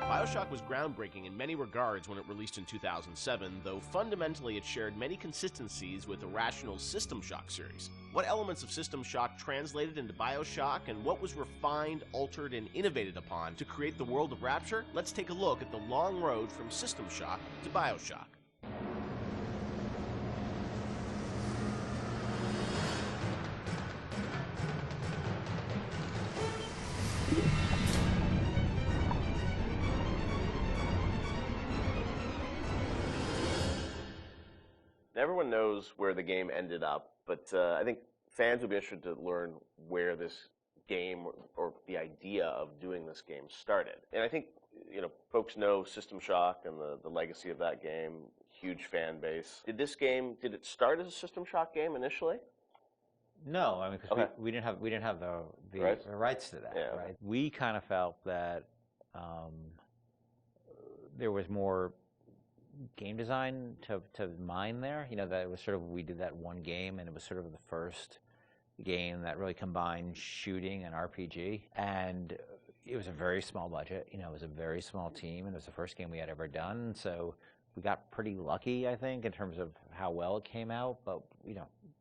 BioShock was groundbreaking in many regards when it released in 2007, though fundamentally it shared many consistencies with Irrational's System Shock series. What elements of System Shock translated into BioShock, and what was refined, altered, and innovated upon to create the world of Rapture? Let's take a look at the long road from System Shock to BioShock. Everyone knows where the game ended up, but I think fans would be interested to learn where this game or the idea of doing this game started. And I think folks know System Shock and the legacy of that game, huge fan base. Did it start as a System Shock game initially? No, I mean, because we didn't have the rights to that, yeah. right? We kind of felt that there was more game design to mine there. That it was sort of, we did that one game, and it was sort of the first game that really combined shooting and RPG. And it was a very small budget. It was a very small team, and it was the first game we had ever done. So we got pretty lucky, I think, in terms of how well it came out. But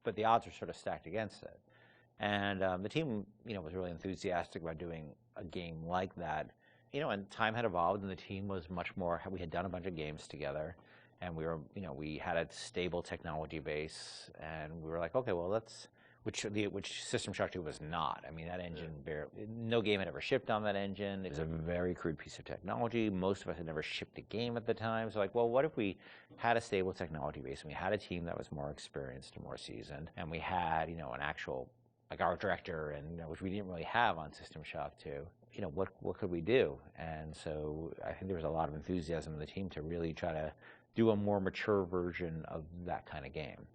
but the odds were sort of stacked against it. And the team, was really enthusiastic about doing a game like that. And time had evolved, and the team was much more. We had done a bunch of games together, and we were, we had a stable technology base, and we were like, okay, well, which System Shock 2 was not. I mean, that engine, no game had ever shipped on that engine. It was a very crude piece of technology. Most of us had never shipped a game at the time. So like, well, what if we had a stable technology base, and we had a team that was more experienced and more seasoned, and we had, an actual, like, art director, and which we didn't really have on System Shock 2. What could we do? And so I think there was a lot of enthusiasm in the team to really try to do a more mature version of that kind of game.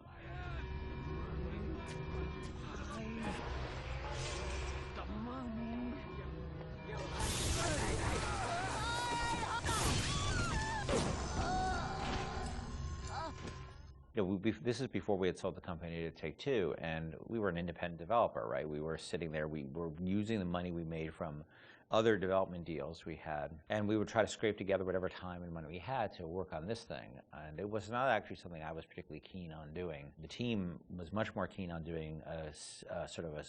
This is before we had sold the company to Take-Two, and we were an independent developer, right? We were sitting there, we were using the money we made from other development deals we had, and we would try to scrape together whatever time and money we had to work on this thing. And it was not actually something I was particularly keen on doing. The team was much more keen on doing a sort of a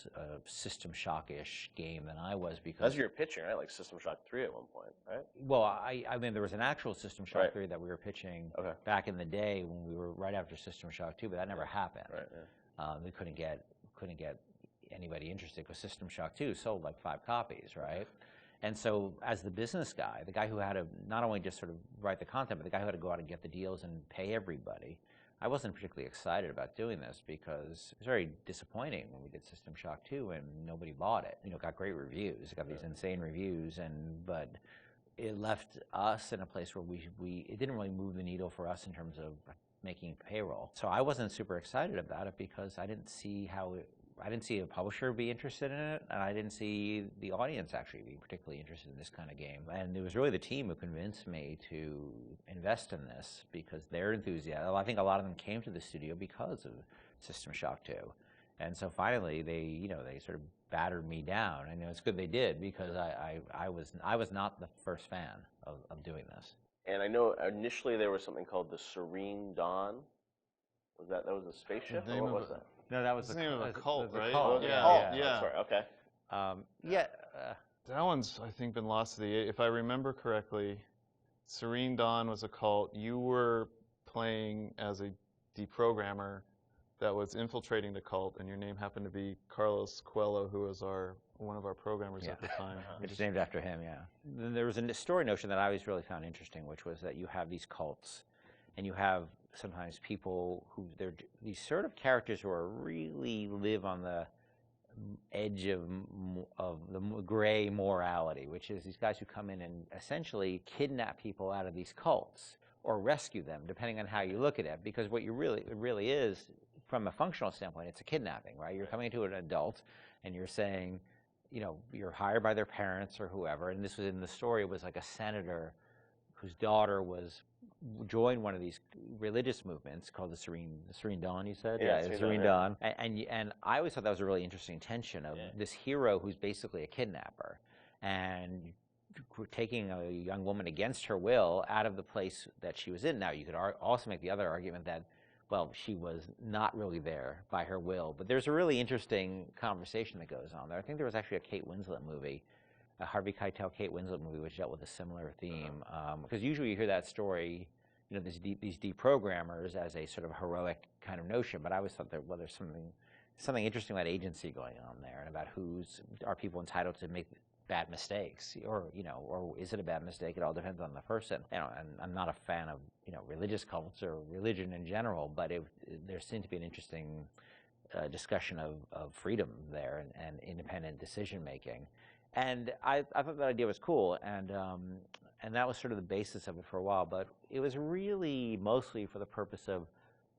System Shock-ish game than I was, because... That's what you were pitching, right? Like System Shock 3 at one point, right? Well, I mean, there was an actual System Shock 3 that we were pitching back in the day when we were right after System Shock 2, but that never happened. Right, we couldn't get anybody interested, because System Shock 2 sold like 5 copies, right? And so as the business guy, the guy who had to not only just sort of write the content, but the guy who had to go out and get the deals and pay everybody, I wasn't particularly excited about doing this, because it was very disappointing when we did System Shock 2 and nobody bought it. It got great reviews, it got these insane reviews, but it left us in a place where it didn't really move the needle for us in terms of making payroll. So I wasn't super excited about it, because I didn't see a publisher be interested in it, and I didn't see the audience actually be particularly interested in this kind of game. And it was really the team who convinced me to invest in this, because their enthusiasm. I think a lot of them came to the studio because of System Shock 2. And so finally they sort of battered me down. And it's good they did, because I was not the first fan of doing this. And I know initially there was something called the Serene Dawn. That was a spaceship? Or what was that? No, that was the name of a cult, right? Oh, yeah. Sorry, okay. That one's, I think, been lost to the... If I remember correctly, Serene Dawn was a cult. You were playing as a deprogrammer that was infiltrating the cult, and your name happened to be Carlos Coelho, who was one of our programmers at the time. It's named after him, yeah. Then there was a story notion that I always really found interesting, which was that you have these cults, and you have sometimes people who they're these sort of characters who are really live on the edge of the gray morality, which is these guys who come in and essentially kidnap people out of these cults or rescue them, depending on how you look at it. Because what it really is, from a functional standpoint, it's a kidnapping, right? You're coming to an adult and you're saying, you're hired by their parents or whoever. And this was in the story, it was like a senator whose daughter joined one of these religious movements called the Serene Dawn, you said? Yeah, the Serene Dawn. And I always thought that was a really interesting tension of this hero who's basically a kidnapper. And taking a young woman against her will out of the place that she was in. Now, you could also make the other argument that, well, she was not really there by her will. But there's a really interesting conversation that goes on there. I think there was actually a Kate Winslet movie, a Harvey Keitel Kate Winslet movie, which dealt with a similar theme. Because usually you hear that story, you know, these deprogrammers as a sort of heroic kind of notion. But I always thought that, well, there's something interesting about agency going on there, and about are people entitled to make bad mistakes, or is it a bad mistake? It all depends on the person. And I'm not a fan of religious cults or religion in general, but there seemed to be an interesting discussion of freedom there and independent decision making, and I thought that idea was cool, and that was sort of the basis of it for a while. But it was really mostly for the purpose of,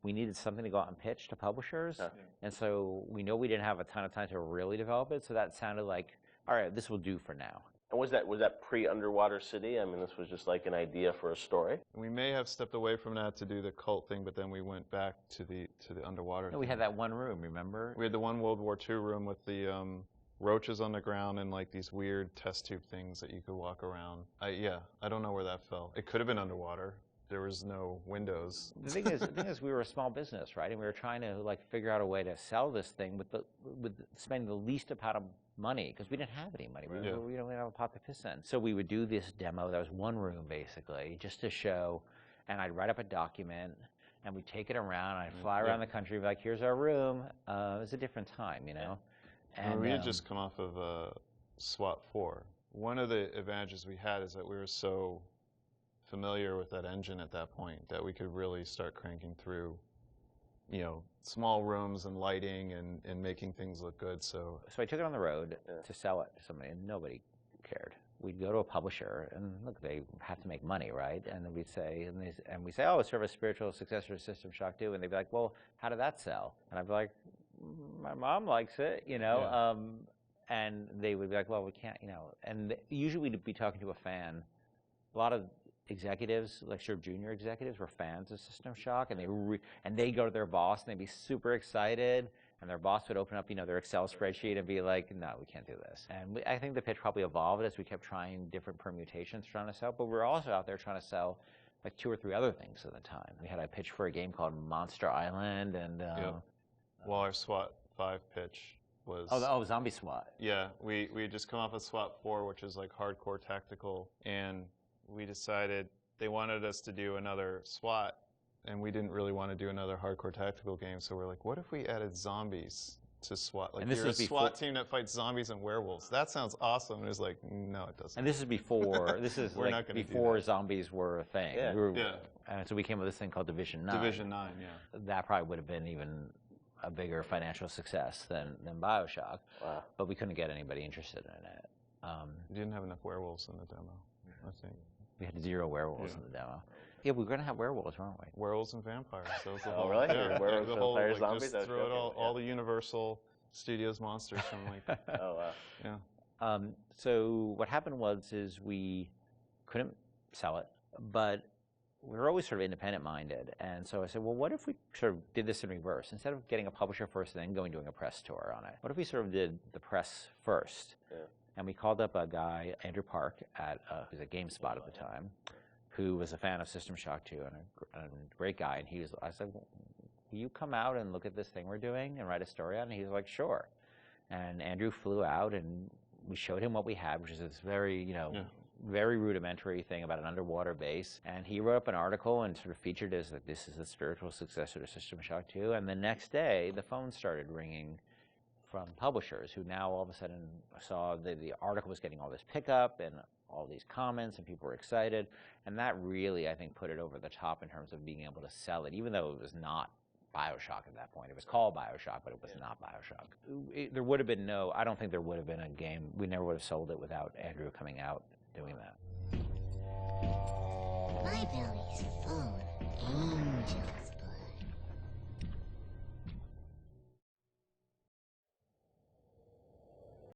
we needed something to go out and pitch to publishers, and so we know we didn't have a ton of time to really develop it. So that sounded like, all right, this will do for now. And was that pre-Underwater City? I mean, this was just like an idea for a story? We may have stepped away from that to do the cult thing, but then we went back to the underwater thing. We had that one room, remember? We had the one World War II room with the roaches on the ground and like these weird test tube things that you could walk around. I don't know where that fell. It could have been underwater. There was no windows. The thing is, we were a small business, right? And we were trying to figure out a way to sell this thing with spending the least amount of money, because we didn't have any money. We didn't have a pot to piss in. So we would do this demo. That was one room basically, just to show. And I'd write up a document, and we'd take it around. And I'd fly around the country, be like, "Here's our room." It was a different time, And we had just come off of SWAT 4. One of the advantages we had is that we were so familiar with that engine at that point that we could really start cranking through, small rooms and lighting and making things look good. So I took it on the road to sell it to somebody, and nobody cared. We'd go to a publisher, and look, they have to make money, right? And then we'd say, oh, it's sort of a spiritual successor to System Shock 2, and they'd be like, well, how did that sell? And I'd be like, my mom likes it, and they would be like, well, we can't, and usually we'd be talking to a fan. A lot of executives, like sort of junior executives, were fans of System Shock, and they'd go to their boss and they'd be super excited, and their boss would open up, their Excel spreadsheet and be like, no, we can't do this. And I think the pitch probably evolved as we kept trying different permutations trying to sell, but we were also out there trying to sell like 2 or 3 other things at the time. We had a pitch for a game called Monster Island, and well, our SWAT 5 pitch was Zombie SWAT. Yeah, we had just come off of SWAT 4, which is like hardcore tactical, and we decided they wanted us to do another SWAT, and we didn't really want to do another hardcore tactical game. So we're like, what if we added zombies to SWAT? Like, you're a SWAT team that fights zombies and werewolves. That sounds awesome. And it was like, no, it doesn't. And this is before. This is before zombies were a thing. Yeah. And so we came up with this thing called Division 9. Division 9, yeah. That probably would have been even a bigger financial success than BioShock. Wow. But we couldn't get anybody interested in it. We didn't have enough werewolves in the demo, I think. We had 0 werewolves in the demo. Yeah, we were going to have werewolves, weren't we? Werewolves and vampires. That was the whole, really? Yeah, werewolves, the whole, vampires, zombies? Just throw it all the Universal Studios monsters from Oh, wow. Yeah. So what happened was we couldn't sell it, but we were always sort of independent-minded. And so I said, well, what if we sort of did this in reverse? Instead of getting a publisher first and then doing a press tour on it, what if we sort of did the press first? Yeah. And we called up a guy, Andrew Park, who was at GameSpot at the time, who was a fan of System Shock 2 and a great guy. And I said, well, will you come out and look at this thing we're doing and write a story on it? And he was like, sure. And Andrew flew out, and we showed him what we had, which is this very, very rudimentary thing about an underwater base. And he wrote up an article and sort of featured as like, this is the spiritual successor to System Shock 2. And the next day, the phone started ringing from publishers who now all of a sudden saw the article was getting all this pickup and all these comments, and people were excited. And that really, I think, put it over the top in terms of being able to sell it, even though it was not BioShock at that point. It was called BioShock, but it was not BioShock. There would have been I don't think there would have been a game. We never would have sold it without Andrew coming out doing that. My belly's full of angels.